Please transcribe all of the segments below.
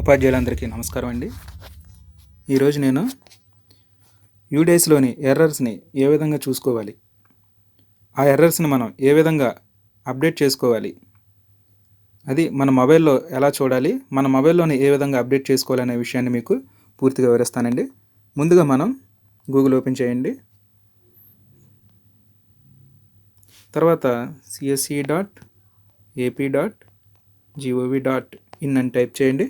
ఉపాధ్యాయులందరికీ నమస్కారం అండి. ఈరోజు నేను యూడేస్లోని ఎర్రర్స్ని ఏ విధంగా చూసుకోవాలి, ఆ ఎర్రర్స్ని మనం ఏ విధంగా అప్డేట్ చేసుకోవాలి, అది మన మొబైల్లో ఎలా చూడాలి, మన మొబైల్లోని ఏ విధంగా అప్డేట్ చేసుకోవాలనే విషయాన్ని మీకు పూర్తిగా వివరిస్తానండి. ముందుగా మనం గూగుల్ ఓపెన్ చేయండి. తర్వాత csc.ap.gov.in అని టైప్ చేయండి.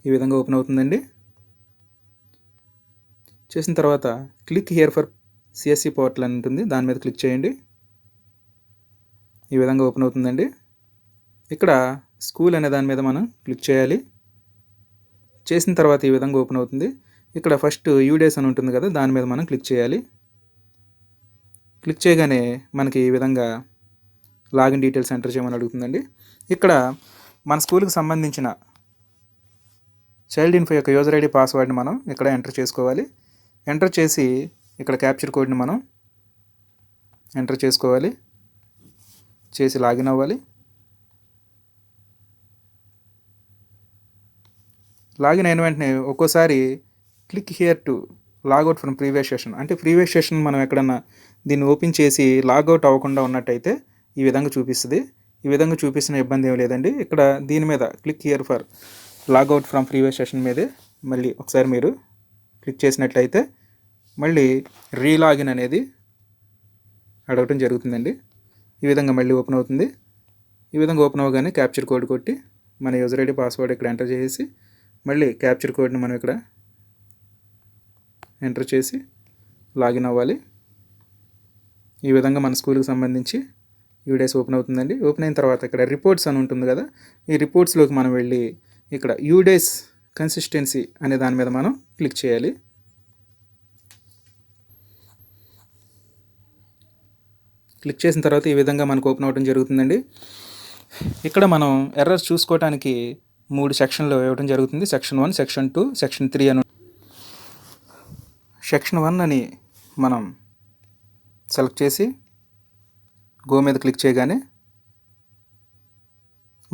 ఈ విధంగా ఓపెన్ అవుతుందండి. చేసిన తర్వాత click here for CSC portal అని ఉంటుంది, దాని మీద క్లిక్ చేయండి. ఈ విధంగా ఓపెన్ అవుతుందండి. ఇక్కడ స్కూల్ అనే దాని మీద మనం క్లిక్ చేయాలి. చేసిన తర్వాత ఈ విధంగా ఓపెన్ అవుతుంది. ఇక్కడ ఫస్ట్ యూడేస్ అని ఉంటుంది కదా, దాని మీద మనం క్లిక్ చేయాలి. క్లిక్ చేయగానే మనకి ఈ విధంగా లాగిన్ డీటెయిల్స్ ఎంటర్ చేయమని అడుగుతుందండి. ఇక్కడ మన స్కూల్కి సంబంధించిన చైల్డ్ ఇన్ఫో యొక్క యూజర్ ఐడి పాస్వర్డ్ని మనం ఇక్కడ ఎంటర్ చేసుకోవాలి. ఎంటర్ చేసి ఇక్కడ క్యాప్చర్ కోడ్ని మనం ఎంటర్ చేసుకోవాలి. చేసి లాగిన్ అవ్వాలి. లాగిన్ అయిన వెంటనే ఒక్కోసారి click here to logout from previous session, అంటే ప్రీవియస్ సెషన్ మనం ఎక్కడన్నా దీన్ని ఓపెన్ చేసి లాగౌట్ అవ్వకుండా ఉన్నట్టయితే ఈ విధంగా చూపిస్తుంది. ఈ విధంగా చూపిస్తున్న ఇబ్బంది ఏం లేదండి. ఇక్కడ దీని మీద click here for logout from previous session మీదే మళ్ళీ ఒకసారి మీరు క్లిక్ చేసినట్లయితే మళ్ళీ రీలాగిన్ అనేది అడగటం జరుగుతుందండి. ఈ విధంగా మళ్ళీ ఓపెన్ అవుతుంది. ఈ విధంగా ఓపెన్ అవ్వగానే క్యాప్చర్ కోడ్ కొట్టి మన యూజర్ ఐడి పాస్వర్డ్ ఇక్కడ ఎంటర్ చేసి మళ్ళీ క్యాప్చర్ కోడ్ని మనం ఇక్కడ ఎంటర్ చేసి లాగిన్ అవ్వాలి. ఈ విధంగా మన స్కూల్కి సంబంధించి యూడేస్ ఓపెన్ అవుతుందండి. ఓపెన్ అయిన తర్వాత ఇక్కడ రిపోర్ట్స్ అని ఉంటుంది కదా, ఈ రిపోర్ట్స్లోకి మనం వెళ్ళి ఇక్కడ యూడేస్ కన్సిస్టెన్సీ అనే దాని మీద మనం క్లిక్ చేయాలి. క్లిక్ చేసిన తర్వాత ఈ విధంగా మనకు ఓపెన్ అవ్వడం జరుగుతుందండి. ఇక్కడ మనం ఎర్రర్స్ చూసుకోవడానికి 3 సెక్షన్లు ఇవ్వడం జరుగుతుంది. సెక్షన్ 1, సెక్షన్ 2, సెక్షన్ 3 అని. సెక్షన్ 1 అని మనం సెలెక్ట్ చేసి గో మీద క్లిక్ చేయగానే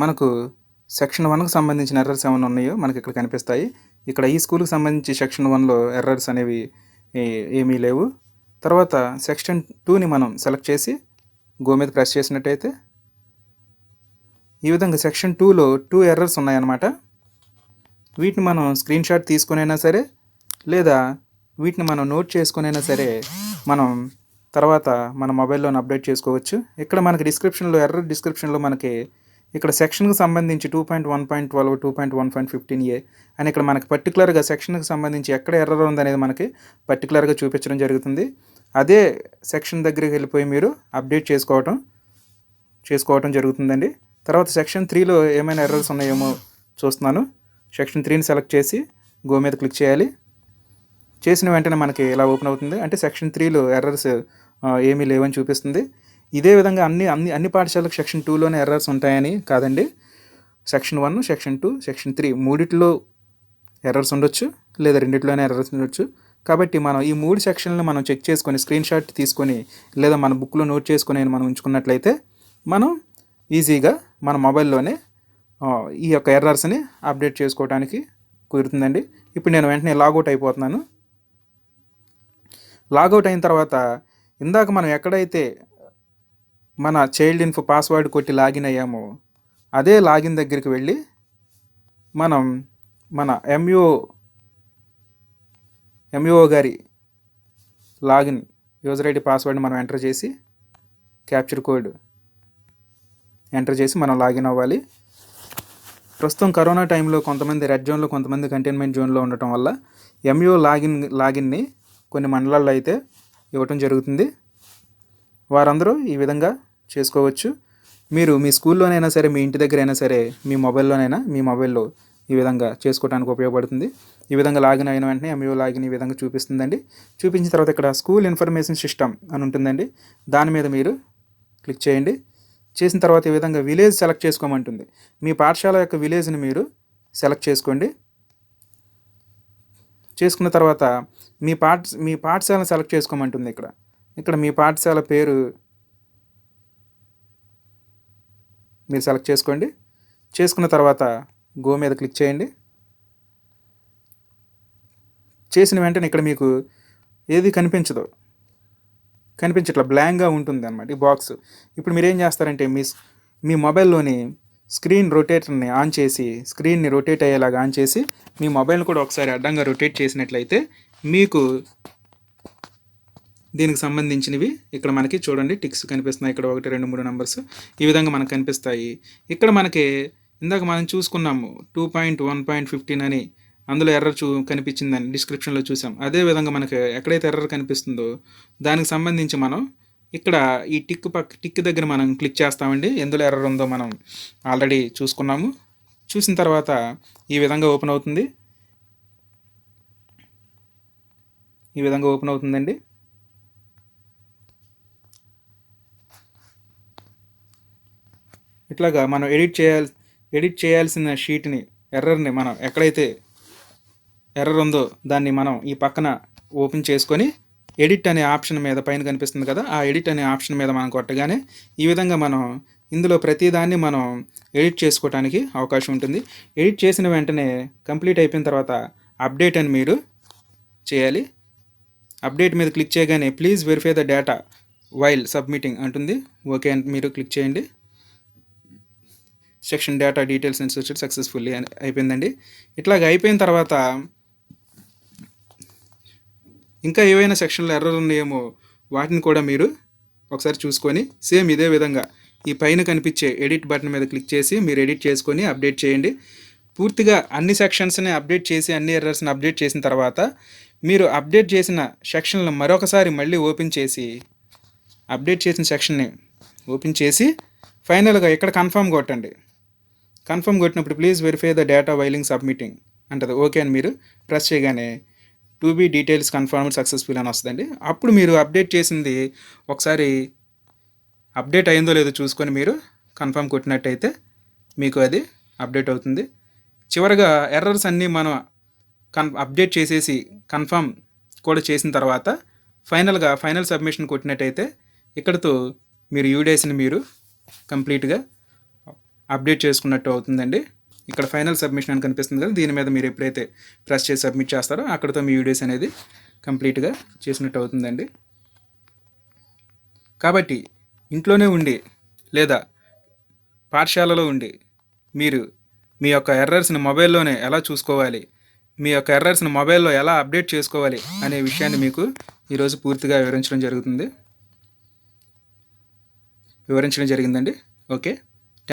మనకు సెక్షన్ 1కి సంబంధించిన ఎర్రర్స్ ఏమైనా ఉన్నాయో మనకి ఇక్కడ కనిపిస్తాయి. ఇక్కడ ఈ స్కూల్కి సంబంధించి సెక్షన్ 1లో ఎర్రర్స్ అనేవి ఏమీ లేవు. తర్వాత సెక్షన్ 2ని మనం సెలెక్ట్ చేసి గో మీద ప్రెస్ చేసినట్టయితే ఈ విధంగా సెక్షన్ 2లో 2 ఎర్రర్స్ ఉన్నాయన్నమాట. వీటిని మనం స్క్రీన్ షాట్ తీసుకునైనా సరే, లేదా వీటిని మనం నోట్ చేసుకునైనా సరే మనం తర్వాత మన మొబైల్లోనే అప్డేట్ చేసుకోవచ్చు. ఇక్కడ మనకి డిస్క్రిప్షన్లో ఎర్రర్ డిస్క్రిప్షన్లో మనకి ఇక్కడ సెక్షన్కి సంబంధించి 2.1.12, 2.1.15a అని ఇక్కడ మనకి పర్టికులర్గా సెక్షన్కి సంబంధించి ఎక్కడ ఎర్రర్ ఉందనేది మనకి పర్టికులర్గా చూపించడం జరుగుతుంది. అదే సెక్షన్ దగ్గరికి వెళ్ళిపోయి మీరు అప్డేట్ చేసుకోవటం జరుగుతుందండి. తర్వాత సెక్షన్ 3లో ఏమైనా ఎర్రర్స్ ఉన్నాయేమో చూస్తున్నాను. సెక్షన్ 3ని సెలెక్ట్ చేసి గో మీద క్లిక్ చేయాలి. చేసిన వెంటనే మనకి ఇలా ఓపెన్ అవుతుంది. అంటే సెక్షన్ 3లో ఎర్రర్స్ ఏమీ లేవని చూపిస్తుంది. ఇదే విధంగా అన్ని పాఠశాలకు సెక్షన్ 2లోనే ఎర్రర్స్ ఉంటాయని కాదండి. సెక్షన్ 1, సెక్షన్ 2, సెక్షన్ 3 మూడిట్లో ఎర్రర్స్ ఉండొచ్చు, లేదా రెండిట్లోనే ఎర్రర్స్ ఉండొచ్చు. కాబట్టి మనం ఈ 3 సెక్షన్లను మనం చెక్ చేసుకొని స్క్రీన్ షాట్ తీసుకొని లేదా మన బుక్లో నోట్ చేసుకొని మనం ఉంచుకున్నట్లయితే మనం ఈజీగా మన మొబైల్లోనే ఈ యొక్క ఎర్రర్స్ని అప్డేట్ చేసుకోవడానికి కుదురుతుందండి. ఇప్పుడు నేను వెంటనే లాగౌట్ అయిపోతున్నాను. లాగౌట్ అయిన తర్వాత ఇందాక మనం ఎక్కడైతే మన చైల్డ్ ఇన్ఫో పాస్వర్డ్ కొట్టి లాగిన్ అయ్యామో అదే లాగిన్ దగ్గరికి వెళ్ళి మనం మన ఎంఈఓ గారి లాగిన్ యూజర్ ఐడి పాస్వర్డ్ని మనం ఎంటర్ చేసి క్యాప్చర్ కోడ్ ఎంటర్ చేసి మనం లాగిన్ అవ్వాలి. ప్రస్తుతం కరోనా టైంలో కొంతమంది రెడ్ జోన్లో, కొంతమంది కంటైన్మెంట్ జోన్లో ఉండటం వల్ల ఎంఈఓ లాగిన్ని కొన్ని మండలాల్లో అయితే ఇవ్వటం జరుగుతుంది. వారందరూ ఈ విధంగా చేసుకోవచ్చు. మీరు మీ స్కూల్లోనైనా సరే, మీ ఇంటి దగ్గర అయినా సరే, మీ మొబైల్లో ఈ విధంగా చేసుకోవడానికి ఉపయోగపడుతుంది. ఈ విధంగా లాగిన్ అయిన వెంటనే ఎంఈఓ లాగిన్ ఈ విధంగా చూపిస్తుందండి. చూపించిన తర్వాత ఇక్కడ స్కూల్ ఇన్ఫర్మేషన్ సిస్టమ్ అని ఉంటుందండి, దాని మీద మీరు క్లిక్ చేయండి. చేసిన తర్వాత ఈ విధంగా విలేజ్ సెలెక్ట్ చేసుకోమంటుంది. మీ పాఠశాల యొక్క విలేజ్ని మీరు సెలెక్ట్ చేసుకోండి. చేసుకున్న తర్వాత మీ పాఠశాలను సెలెక్ట్ చేసుకోమంటుంది. ఇక్కడ మీ పాఠశాల పేరు మీరు సెలెక్ట్ చేసుకోండి. చేసుకున్న తర్వాత గో మీద క్లిక్ చేయండి. చేసిన వెంటనే ఇక్కడ మీకు ఏది కనిపించట్లా, బ్లాంక్గా ఉంటుంది అన్నమాట ఈ బాక్స్. ఇప్పుడు మీరు ఏం చేస్తారంటే మీ మొబైల్లోని స్క్రీన్ రొటేటర్ని ఆన్ చేసి, స్క్రీన్ని రొటేట్ అయ్యేలాగా ఆన్ చేసి, మీ మొబైల్ని కూడా ఒకసారి అడ్డంగా రొటేట్ చేసినట్లయితే మీకు దీనికి సంబంధించినవి ఇక్కడ మనకి చూడండి టిక్స్ కనిపిస్తున్నాయి. ఇక్కడ 1, 2, 3 నెంబర్స్ ఈ విధంగా మనకు కనిపిస్తాయి. ఇక్కడ మనకి ఇందాక మనం చూసుకున్నాము 2.1.15 అని, అందులో ఎర్రర్ కనిపించిందని డిస్క్రిప్షన్లో చూసాం. అదేవిధంగా మనకి ఎక్కడైతే ఎర్రర్ కనిపిస్తుందో దానికి సంబంధించి మనం ఇక్కడ ఈ టిక్ దగ్గర మనం క్లిక్ చేస్తామండి. ఎందులో ఎర్రర్ ఉందో మనం ఆల్రెడీ చూసుకున్నాము. చూసిన తర్వాత ఈ విధంగా ఓపెన్ అవుతుంది. ఈ విధంగా ఓపెన్ అవుతుందండి. ఇట్లాగా మనం ఎడిట్ చేయాల్సిన షీట్ని, ఎర్రర్ని మనం ఎక్కడైతే ఎర్రర్ ఉందో దాన్ని మనం ఈ పక్కన ఓపెన్ చేసుకొని ఎడిట్ అనే ఆప్షన్ మీద పైన కనిపిస్తుంది కదా, ఆ ఎడిట్ అనే ఆప్షన్ మీద మనం కొట్టగానే ఈ విధంగా మనం ఇందులో ప్రతిదాన్ని మనం ఎడిట్ చేసుకోవడానికి అవకాశం ఉంటుంది. ఎడిట్ చేసిన వెంటనే కంప్లీట్ అయిపోయిన తర్వాత అప్డేట్ అని మీరు చేయాలి. అప్డేట్ మీద క్లిక్ చేయగానే please verify the data while submitting అంటుంది. ఓకే అని మీరు క్లిక్ చేయండి. Section data details inserted successfully అని అయిపోయిందండి. ఇట్లాగ అయిపోయిన తర్వాత ఇంకా ఏవైనా సెక్షన్లో ఎర్రర్ ఉన్నాయేమో వాటిని కూడా మీరు ఒకసారి చూసుకొని సేమ్ ఇదే విధంగా ఈ పైన కనిపించే ఎడిట్ బటన్ మీద క్లిక్ చేసి మీరు ఎడిట్ చేసుకొని అప్డేట్ చేయండి. పూర్తిగా అన్ని సెక్షన్స్ని అప్డేట్ చేసి అన్ని ఎర్రర్స్ని అప్డేట్ చేసిన తర్వాత మీరు అప్డేట్ చేసిన సెక్షన్లను మరొకసారి మళ్ళీ ఓపెన్ చేసి, అప్డేట్ చేసిన సెక్షన్ని ఓపెన్ చేసి ఫైనల్గా ఇక్కడ కన్ఫర్మ్ కొట్టండి. కన్ఫర్మ్ కొట్టినప్పుడు ప్లీజ్ వెరిఫై ద డేటా వైలింగ్ సబ్మిటింగ్ అంటది. ఓకే అని మీరు ప్రెస్ చేయగానే to be details confirmed successful అని వస్తుందండి. అప్పుడు మీరు అప్డేట్ చేసింది ఒకసారి అప్డేట్ అయిందో లేదో చూసుకొని మీరు కన్ఫర్మ్ కొట్టినట్టయితే మీకు అది అప్డేట్ అవుతుంది. చివరగా ఎర్రర్స్ అన్నీ మనం అప్డేట్ చేసేసి కన్ఫర్మ్ కూడా చేసిన తర్వాత ఫైనల్ సబ్మిషన్ కొట్టినట్టయితే ఇక్కడతో మీరు యూడేస్ని మీరు కంప్లీట్గా అప్డేట్ చేసుకున్నట్టు అవుతుందండి. ఇక్కడ ఫైనల్ సబ్మిషన్ అని కనిపిస్తుంది కదా, దీని మీద మీరు ఎప్పుడైతే ప్రెస్ చేసి సబ్మిట్ చేస్తారో అక్కడతో మీ యూడేస్ అనేది కంప్లీట్గా చేసినట్టు అవుతుందండి. కాబట్టి ఇంట్లోనే ఉండి లేదా పాఠశాలలో ఉండి మీరు మీ యొక్క ఎర్రర్స్ని మొబైల్లోనే ఎలా చూసుకోవాలి, మీ యొక్క ఎర్రర్స్ని మొబైల్లో ఎలా అప్డేట్ చేసుకోవాలి అనే విషయాన్ని మీకు ఈరోజు పూర్తిగా వివరించడం జరిగిందండి. ఓకే.